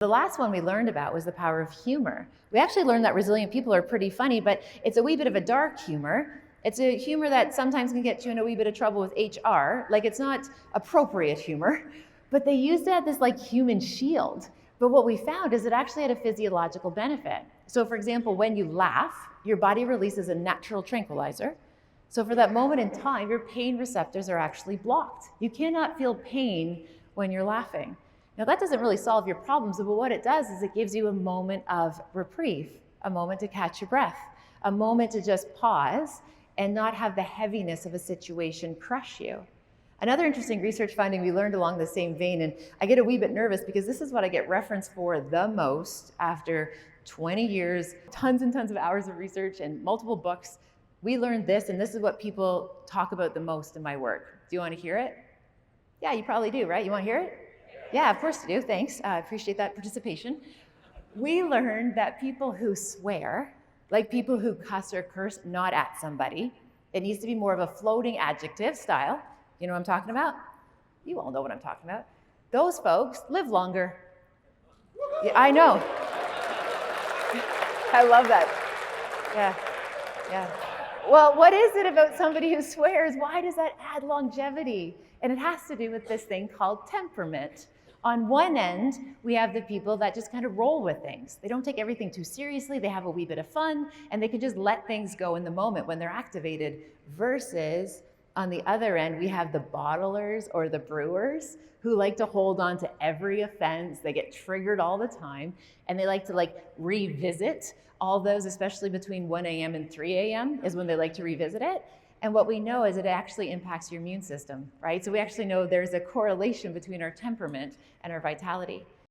The last one we learned about was the power of humor. We actually learned that resilient people are pretty funny, but it's a wee bit of a dark humor. It's a humor that sometimes can get you in a wee bit of trouble with HR. Like, it's not appropriate humor, but they used it as this like human shield. But what we found is it actually had a physiological benefit. So for example, when you laugh, your body releases a natural tranquilizer. So for that moment in time, your pain receptors are actually blocked. You cannot feel pain when you're laughing. Now that doesn't really solve your problems, but what it does is it gives you a moment of reprieve, a moment to catch your breath, a moment to just pause and not have the heaviness of a situation crush you. Another interesting research finding we learned along the same vein, and I get a wee bit nervous because this is what I get referenced for the most after 20 years, tons and tons of hours of research and multiple books. We learned this, and this is what people talk about the most in my work. Do you want to hear it? Yeah, you probably do, right? You want to hear it? Yeah, of course you do. Thanks. I appreciate that participation. We learned that people who swear, like people who cuss or curse not at somebody, it needs to be more of a floating adjective style. You know what I'm talking about? You all know what I'm talking about. Those folks live longer. Yeah, I know. I love that. Yeah. Well, what is it about somebody who swears? Why does that add longevity? And it has to do with this thing called temperament. On one end, we have the people that just kind of roll with things. They don't take everything too seriously. They have a wee bit of fun, and they can just let things go in the moment when they're activated. Versus, on the other end, we have the bottlers or the brewers who like to hold on to every offense. They get triggered all the time, and they like to revisit all those, especially between 1 a.m. and 3 a.m. is when they like to revisit it. And what we know is it actually impacts your immune system, right? So we actually know there's a correlation between our temperament and our vitality.